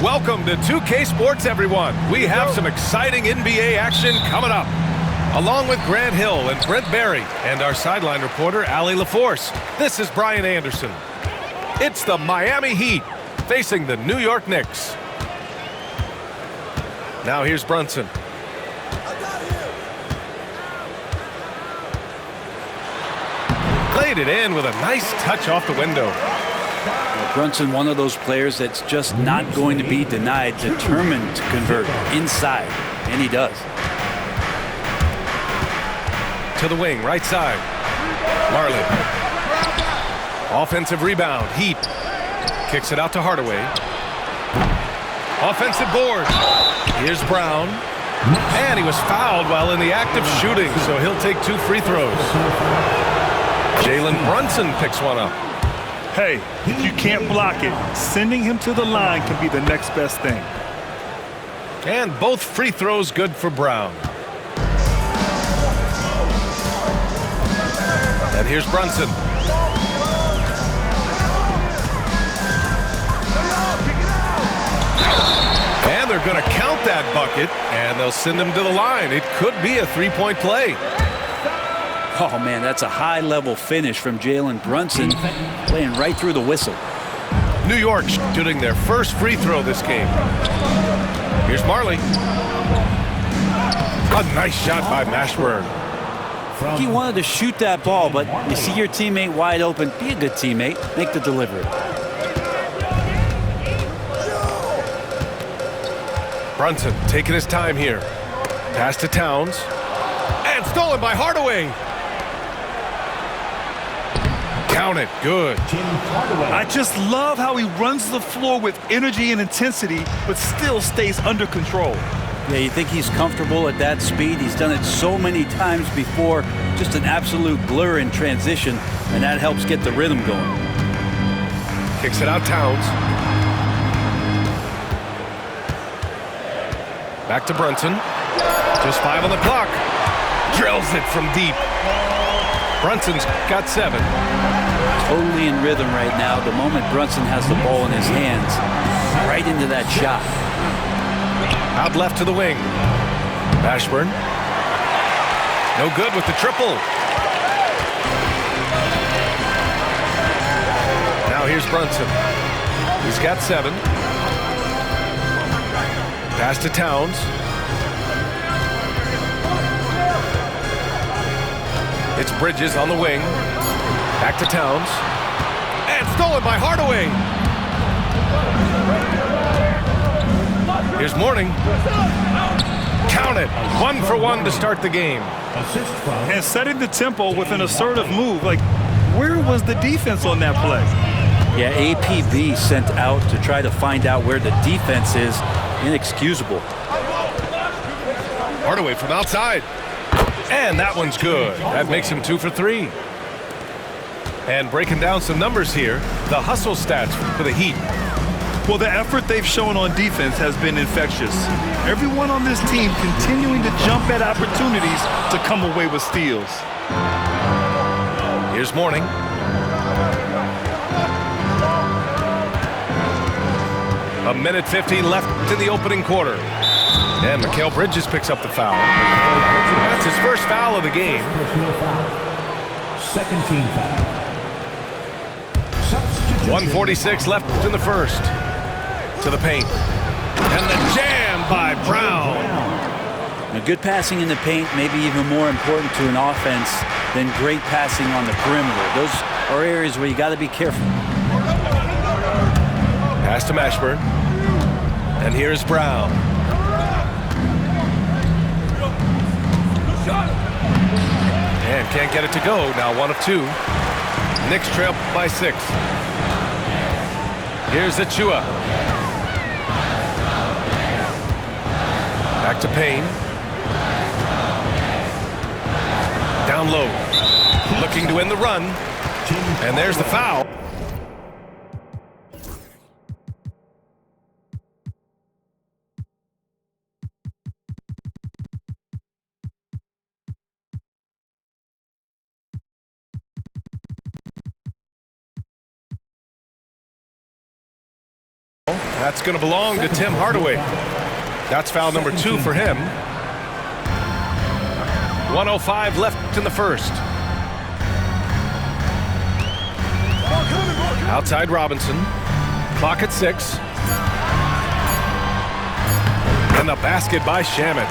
Welcome to 2K Sports, everyone. We have some exciting NBA action coming up. Along with Grant Hill and Brent Barry and our sideline reporter, Allie LaForce, this is Brian Anderson. It's the Miami Heat facing the New York Knicks. Now here's Brunson. Played it in with a nice touch off the window. Brunson, one of those players that's just not going to be denied, determined to convert inside, and he does. To the wing, right side. Marlin. Offensive rebound, Heat. Kicks it out to Hardaway. Offensive board. Here's Brown. And he was fouled while in the act of shooting, so he'll take 2 free throws. Jalen Brunson picks one up. Hey, if you can't block it, sending him to the line can be the next best thing. And both free throws good for Brown. And here's Brunson. And they're going to count that bucket, and they'll send him to the line. It could be a three-point play. Oh, man, that's a high-level finish from Jalen Brunson, playing right through the whistle. New York shooting their first free throw this game. Here's Marley. A nice shot by Mashburn. He wanted to shoot that ball, but you see your teammate wide open, be a good teammate, make the delivery. Brunson taking his time here. Pass to Towns. And stolen by Hardaway. Count it. Good. I just love how he runs the floor with energy and intensity, but still stays under control. Yeah, you think he's comfortable at that speed. He's done it so many times before. Just an absolute blur in transition, and that helps get the rhythm going. Kicks it out, Towns. Back to Brunson. Just 5 on the clock. Drills it from deep. Brunson's got 7. Totally in rhythm right now. The moment Brunson has the ball in his hands, right into that shot. Out left to the wing. Mashburn. No good with the triple. Now here's Brunson. He's got 7. Pass to Towns. It's Bridges on the wing. Back to Towns. And stolen by Hardaway. Here's Mourning. Count it. 1 for 1 to start the game. And setting the tempo with an assertive move. Like, where was the defense on that play? Yeah, APB sent out to try to find out where the defense is. Inexcusable. Hardaway from outside. And that one's good. That makes him 2 for 3. And breaking down some numbers here, the hustle stats for the Heat. Well, the effort they've shown on defense has been infectious. Everyone on this team continuing to jump at opportunities to come away with steals. Here's Mourning. A minute 15 left in the opening quarter. And Mikal Bridges picks up the foul. That's his first foul of the game. Second team foul. 1:46 left in the first. To the paint. And the jam by Brown. Now, good passing in the paint may be even more important to an offense than great passing on the perimeter. Those are areas where you got to be careful. Pass to Mashburn. And here's Brown. And can't get it to go. Now 1 of 2. Knicks trail by 6. Here's Achua. Back to Payne. Down low. Looking to win the run. And there's the foul. That's going to belong to Tim Hardaway. That's foul number 2 for him. 1:05 left in the first. Outside Robinson. Clock at 6. And the basket by Shaman.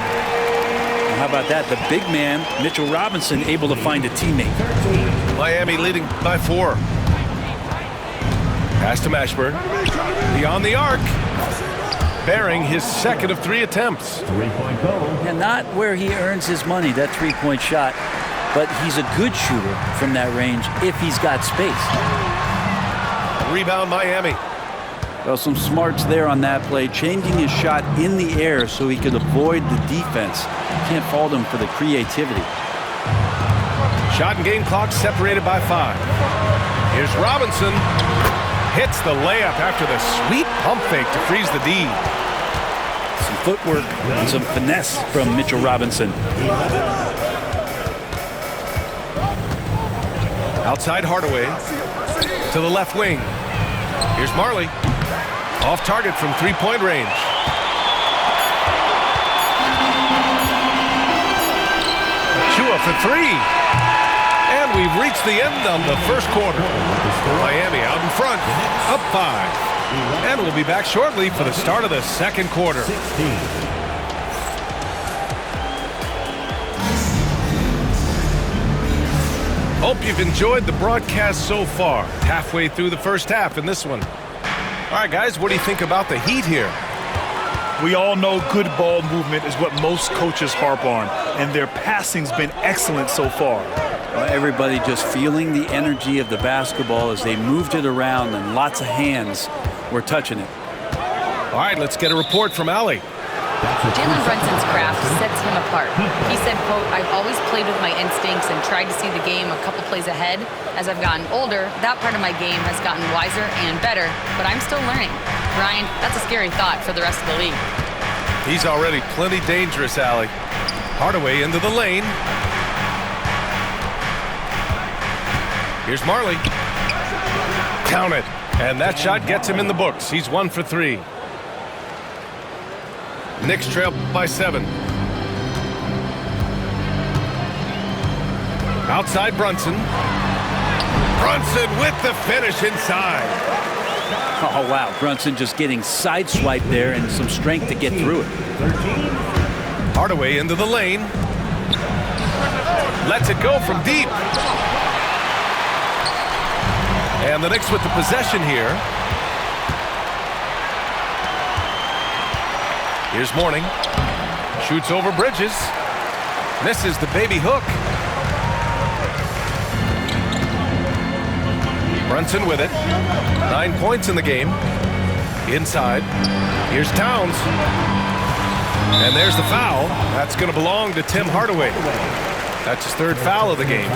How about that? The big man, Mitchell Robinson, able to find a teammate. Miami leading by 4. Pass to Mashburn. Beyond the arc. Bearing his second of 3 attempts. And not where he earns his money, that three-point shot. But he's a good shooter from that range if he's got space. Rebound Miami. Well, some smarts there on that play, changing his shot in the air so he could avoid the defense. Can't fault him for the creativity. Shot and game clock separated by 5. Here's Robinson. Hits the layup after the sweet pump fake to freeze the D. Some footwork and some finesse from Mitchell Robinson. Outside Hardaway to the left wing. Here's Marley. Off target from 3-point range. Chua for 3. And we've reached the end of the first quarter. Miami out in front, up 5. And we'll be back shortly for the start of the second quarter. Hope you've enjoyed the broadcast so far. Halfway through the first half in this one. All right, guys, what do you think about the Heat here? We all know good ball movement is what most coaches harp on, and their passing's been excellent so far. Everybody just feeling the energy of the basketball as they moved it around, and lots of hands were touching it. All right, let's get a report from Allie. Jalen Brunson's craft sets him apart. He said, quote, "I've always played with my instincts and tried to see the game a couple plays ahead. As I've gotten older, that part of my game has gotten wiser and better, but I'm still learning." Ryan, that's a scary thought for the rest of the league. He's already plenty dangerous, Allie. Hardaway into the lane. Here's Marley. Count it. And that shot gets him in the books. He's 1 for 3. Knicks trail by 7. Outside Brunson. Brunson with the finish inside. Oh, wow. Brunson just getting sideswiped there and some strength to get through it. Hardaway into the lane. Lets it go from deep. And the Knicks with the possession here. Here's Mourning. Shoots over Bridges. Misses the baby hook. Brunson with it. 9 points in the game. Inside. Here's Towns. And there's the foul. That's going to belong to Tim Hardaway. That's his 3rd foul of the game.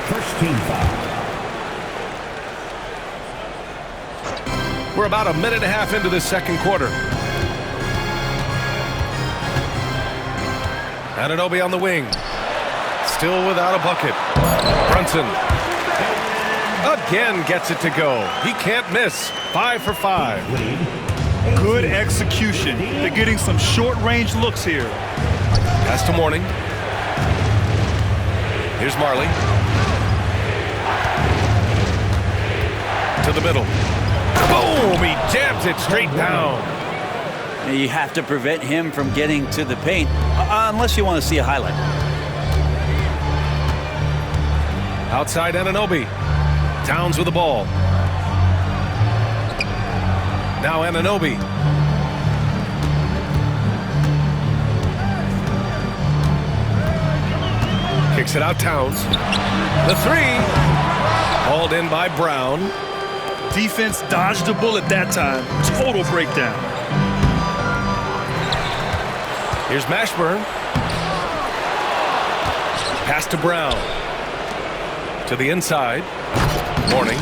First team foul. We're about a minute and a half into this second quarter. Anunoby on the wing. Still without a bucket. Brunson. Again gets it to go. He can't miss. 5 for 5. Good execution. They're getting some short-range looks here. Pass to Mourning. Here's Marley. To the middle. Boom! He jams it straight down. You have to prevent him from getting to the paint, unless you want to see a highlight. Outside Anunoby. Towns with the ball. Now Anunoby. Kicks it out Towns. The 3. Hauled in by Brown. Defense dodged the bullet that time. Total breakdown. Here's Mashburn. Pass to Brown. To the inside. Mourning.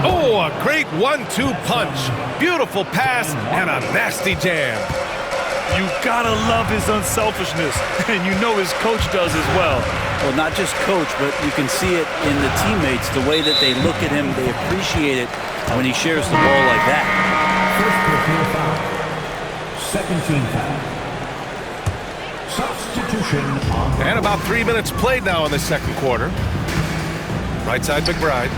Oh, a great 1-2 punch. Beautiful pass and a nasty jam. You gotta love his unselfishness, and you know his coach does as well. Well, not just coach, but you can see it in the teammates, the way that they look at him. They appreciate it when he shares the ball like that. First personal foul. Second team foul. Substitution on. And about 3 minutes played now in the second quarter. Right side, McBride.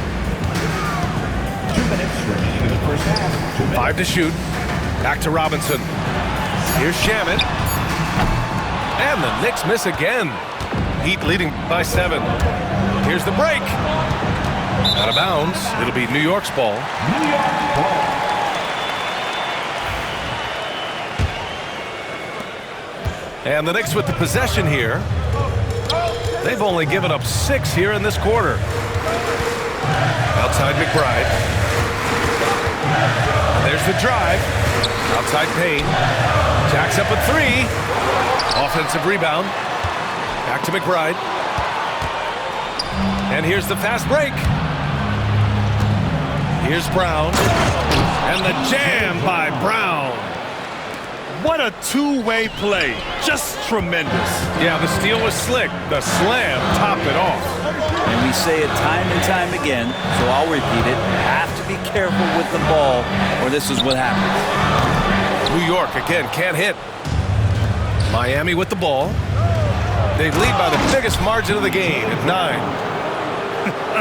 2 minutes remaining in the first half. 2 minutes. 5 to shoot. Back to Robinson. Here's Shamet. And the Knicks miss again. Heat leading by 7. Here's the break. Out of bounds. It'll be New York's ball. New York ball. And the Knicks with the possession here. They've only given up 6 here in this quarter. Outside McBride. There's the drive. Outside Payne. Jacks up a 3. Offensive rebound. Back to McBride. And here's the fast break. Here's Brown. And the jam by Brown. What a two-way play. Just tremendous. Yeah, the steal was slick. The slam topped it off. And we say it time and time again, so I'll repeat it. Have to be careful with the ball, or this is what happens. New York, again, can't hit. Miami with the ball. They lead by the biggest margin of the game at 9.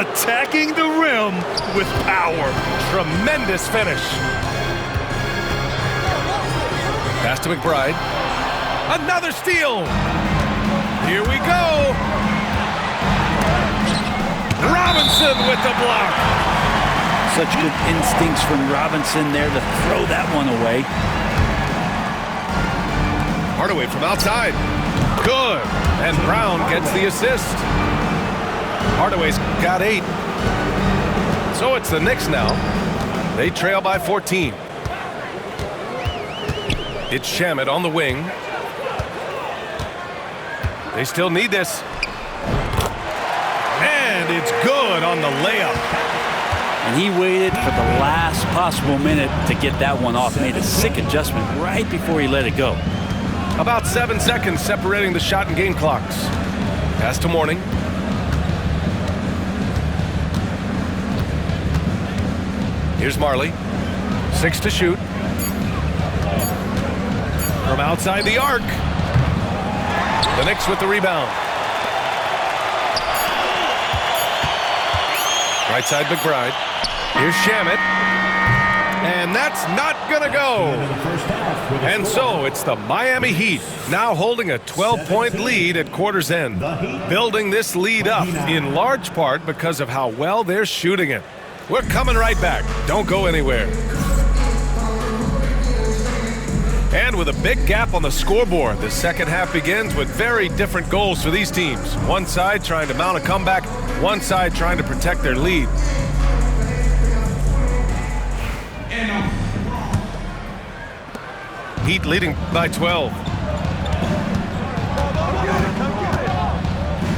Attacking the rim with power. Tremendous finish. Pass to McBride. Another steal. Here we go. Robinson with the block. Such good instincts from Robinson there to throw that one away. Hardaway from outside. Good. And Brown gets the assist. Hardaway's got 8. So it's the Knicks now. They trail by 14. It's Shamet on the wing. They still need this. And it's good on the layup. And he waited for the last possible minute to get that one off. Made a sick adjustment right before he let it go. About 7 seconds separating the shot and game clocks. Pass to Mourning. Here's Marley. 6 to shoot. From outside the arc. The Knicks with the rebound. Right side McBride. Here's Shamet. And that's not gonna go. And so it's the Miami Heat now holding a 12-point lead at quarter's end. Building this lead up in large part because of how well they're shooting it. We're coming right back. Don't go anywhere. And with a big gap on the scoreboard, the second half begins with very different goals for these teams. One side trying to mount a comeback, one side trying to protect their lead. Heat leading by 12.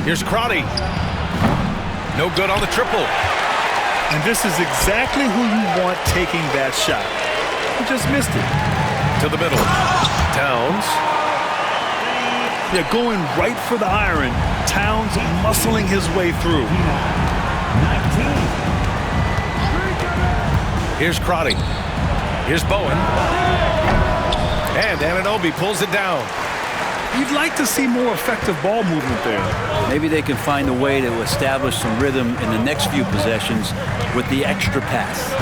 Here's Crotty. No good on the triple. And this is exactly who you want taking that shot. He just missed it. To the middle. Towns. Yeah, going right for the iron. Towns muscling his way through. 19. Here's Crotty. Here's Bowen. And Anunoby pulls it down. You'd like to see more effective ball movement there. Maybe they can find a way to establish some rhythm in the next few possessions with the extra pass.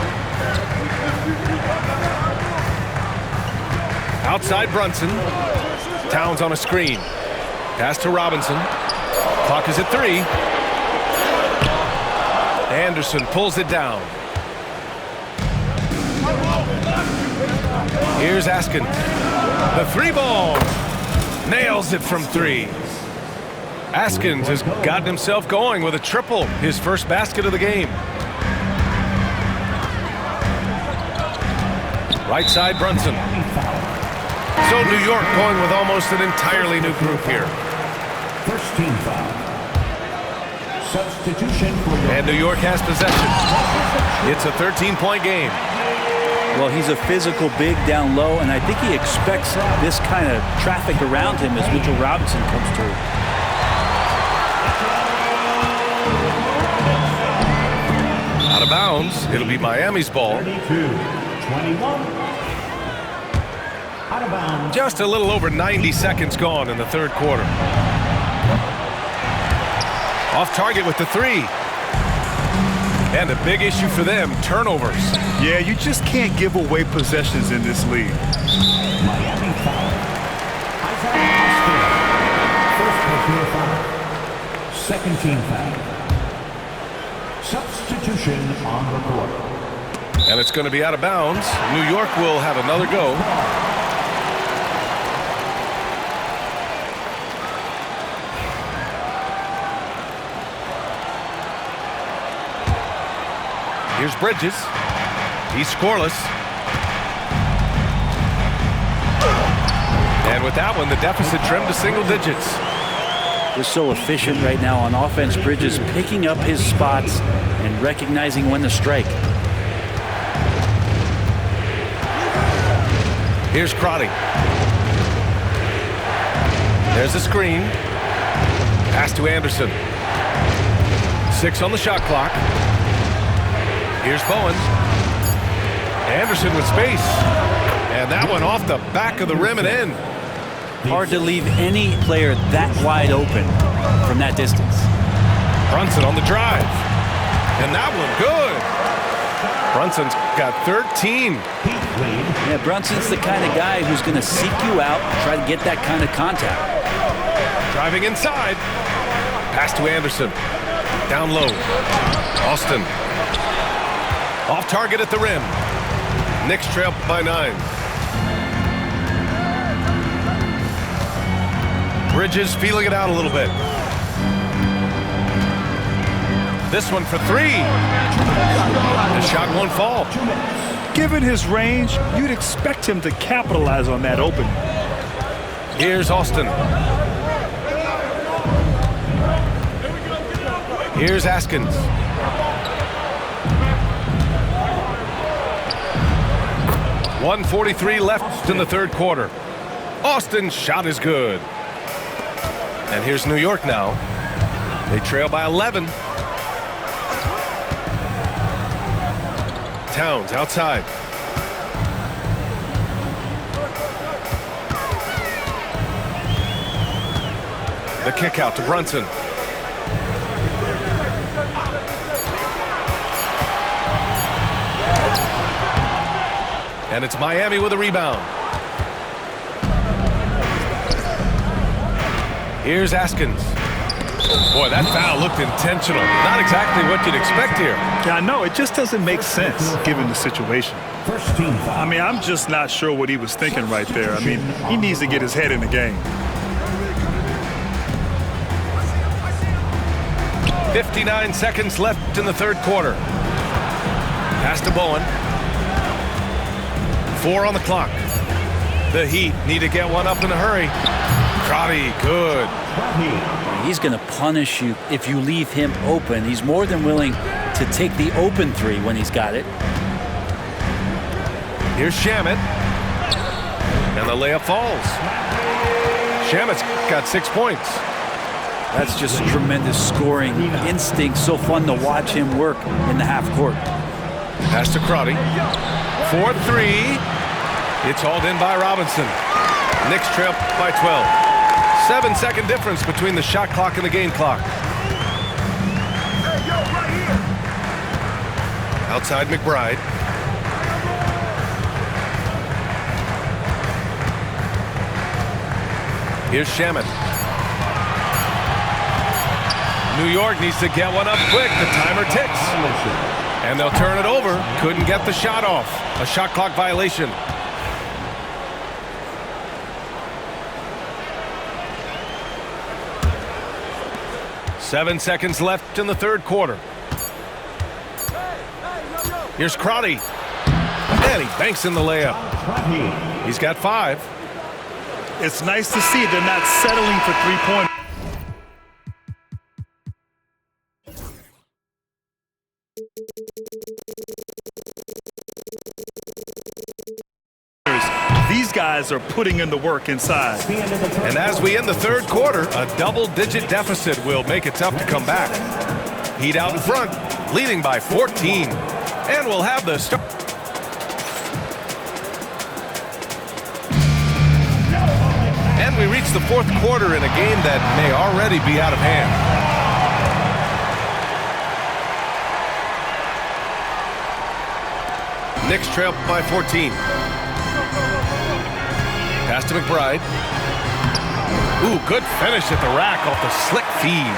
Outside Brunson. Towns on a screen. Pass to Robinson. Clock is at 3. Anderson pulls it down. Here's Askin. The 3-ball. Nails it from 3. Askins has gotten himself going with a triple. His first basket of the game. Right side Brunson. So New York going with almost an entirely new group here. First team foul. Substitution for And New York has possession. It's a 13-point game. Well, he's a physical big down low, and I think he expects this kind of traffic around him as Mitchell Robinson comes through. Out of bounds. It'll be Miami's ball. 32-21. Out of bounds. Just a little over 90 seconds gone in the third quarter. Off target with the three. And a big issue for them, turnovers. Yeah, you just can't give away possessions in this league. Miami foul. Isaiah Austin. First personal foul. Second team foul. Substitution on the court. And it's going to be out of bounds. New York will have another go. Here's Bridges. He's scoreless. And with that one, the deficit trimmed to single digits. They're so efficient right now on offense. Bridges picking up his spots and recognizing when to strike. Here's Crotty. There's a screen. Pass to Anderson. 6 on the shot clock. Here's Bowen. Anderson with space. And that one off the back of the rim and in. Hard to leave any player that wide open from that distance. Brunson on the drive. And that one good. Brunson's got 13. Yeah, Brunson's the kind of guy who's going to seek you out, try to get that kind of contact. Driving inside. Pass to Anderson. Down low. Austin. Off target at the rim. Knicks trail by 9. Bridges feeling it out a little bit. This one for 3. The shot won't fall. Given his range, you'd expect him to capitalize on that opening. Here's Austin. Here's Askins. .143 left in the third quarter. Austin's shot is good. And here's New York now. They trail by 11. Towns outside. The kick out to Brunson. And it's Miami with a rebound. Here's Askins. Boy, that foul looked intentional. Not exactly what you'd expect here. Yeah, I know. It just doesn't make sense given the situation. First team foul. I mean, I'm just not sure what he was thinking right there. I mean, he needs to get his head in the game. 59 seconds left in the third quarter. Pass to Bowen. 4 on the clock. The Heat need to get one up in a hurry. Crotty, good. He's going to punish you if you leave him open. He's more than willing to take the open 3 when he's got it. Here's Shamet. And the layup falls. Shamet's got 6 points. That's just a tremendous scoring instinct. So fun to watch him work in the half court. Pass to Crotty. 4-3. It's hauled in by Robinson. Knicks trail by 12. 7-second difference between the shot clock and the game clock. Outside McBride. Here's Shamet. New York needs to get one up quick. The timer ticks. And they'll turn it over. Couldn't get the shot off. A shot clock violation. Seven seconds left in the third quarter. Here's Crotty. And he banks in the layup. He's got 5. It's nice to see they're not settling for 3-pointers. These guys are putting in the work inside. And as we end the third quarter, a double-digit deficit will make it tough to come back. Heat out in front, leading by 14. And we'll have the start. And we reach the fourth quarter in a game that may already be out of hand. Knicks trail by 14. Pass to McBride. Ooh, good finish at the rack off the slick feed.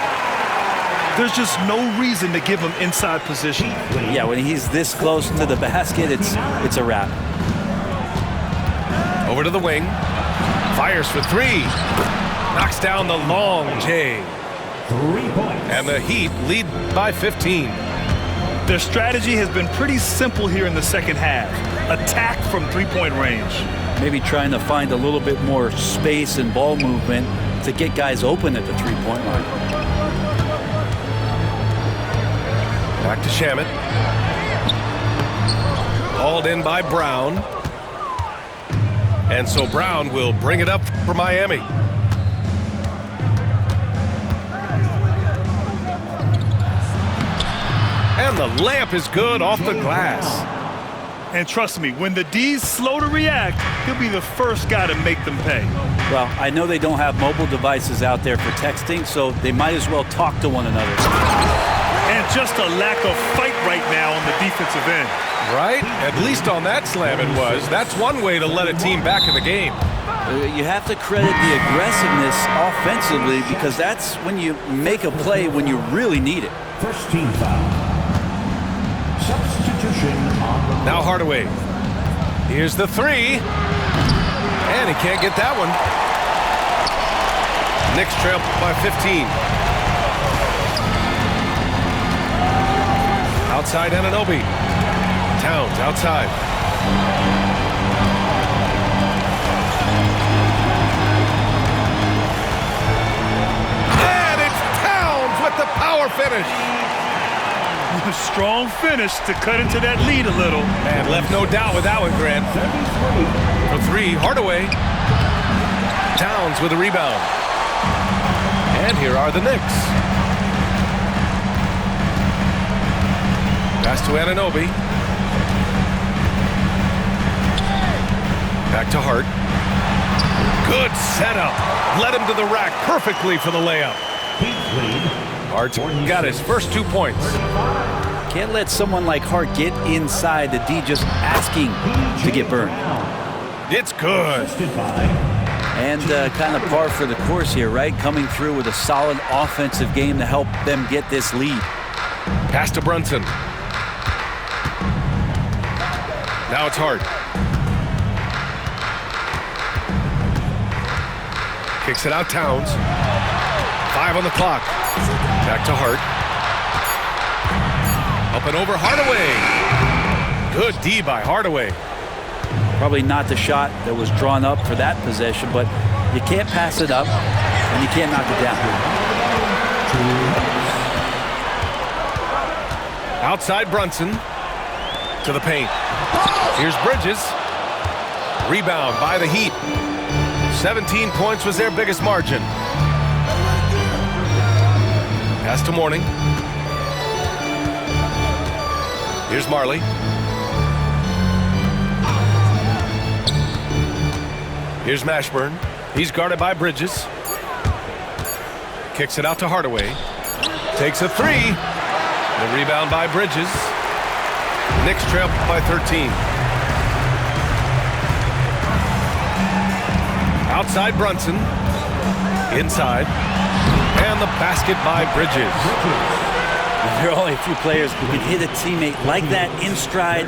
There's just no reason to give him inside position. Yeah, when he's this close to the basket, it's a wrap. Over to the wing. Fires for three. Knocks down the long J. 3 points. And the Heat lead by 15. Their strategy has been pretty simple here in the second half. Attack from three-point range. Maybe trying to find a little bit more space and ball movement to get guys open at the three-point line. Back to Shamet. Hauled in by Brown. And so Brown will bring it up for Miami. And the layup is good off the glass. And trust me, when the D's slow to react, he'll be the first guy to make them pay. Well, I know they don't have mobile devices out there for texting, so they might as well talk to one another. And just a lack of fight right now on the defensive end. Right? At least on that slam it was. That's one way to let a team back in the game. You have to credit the aggressiveness offensively because that's when you make a play when you really need it. First team foul. Substitution on the Now Hardaway. Here's the three. And he can't get that one. Knicks trail by 15. Outside Anunoby. Towns outside. And it's Towns with the power finish. A strong finish to cut into that lead a little. And left no doubt with that one, Grant. For three, Hardaway. Towns with a rebound. And here are the Knicks. Pass to Anunoby. Back to Hart. Good setup. Led him to the rack perfectly for the layup. Heat lead. Hart's got his first 2 points. Can't let someone like Hart get inside the D just asking to get burned. It's good. Assisted by And kind of par for the course here, right? Coming through with a solid offensive game to help them get this lead. Pass to Brunson. Now it's Hart. Kicks it out Towns. 5 on the clock. Back to Hart. Up and over Hardaway. Good D by Hardaway. Probably not the shot that was drawn up for that possession, but you can't pass it up and you can't knock it down. Outside Brunson to the paint. Here's Bridges. Rebound by the Heat. 17 points was their biggest margin. Pass to Mourning. Here's Marley. Here's Mashburn. He's guarded by Bridges. Kicks it out to Hardaway. Takes a three. The rebound by Bridges. Knicks trail by 13. Outside Brunson. Inside. And the basket by Bridges. There are only a few players who can hit a teammate like that in stride.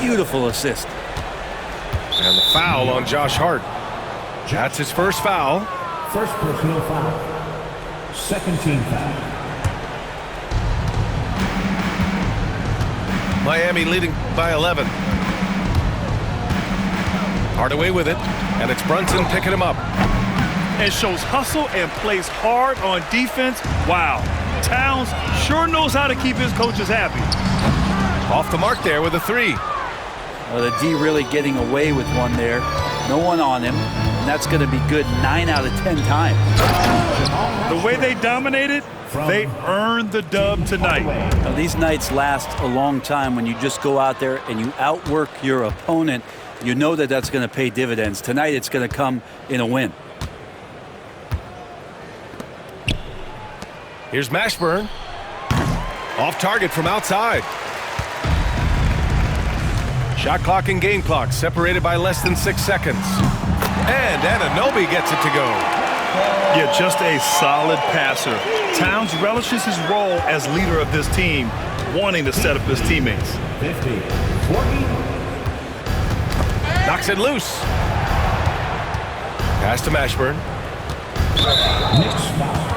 Beautiful assist. And the foul on Josh Hart. That's his first foul. first personal foul. Second team foul. Miami leading by 11. Hardaway with it, and it's Brunson picking him up. And shows hustle and plays hard on defense. Wow. Towns sure knows how to keep his coaches happy. Off the mark there with a three. Well, the D really getting away with one there. No one on him, and that's going to be good 9 out of 10 times. The way they dominated, they earned the dub tonight. Now, these nights last a long time when you just go out there and you outwork your opponent. You know that that's going to pay dividends. Tonight it's going to come in a win. Here's Mashburn. Off target from outside. Shot clock and game clock separated by less than 6 seconds. And Anunoby gets it to go. Yeah, just a solid passer. Towns relishes his role as leader of this team, wanting to set up his teammates. 50, 40. Knocks it loose. Pass to Mashburn. Next foul.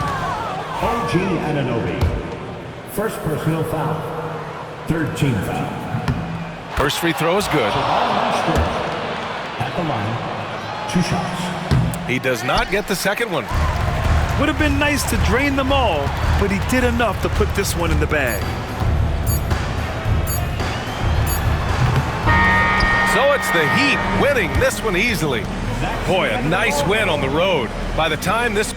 OG Anunoby. First personal foul. Third team foul. First free throw is good. At the line, 2 shots. He does not get the second one. Would have been nice to drain them all, but he did enough to put this one in the bag. So it's the Heat winning this one easily. Boy, a nice win on the road. By the time this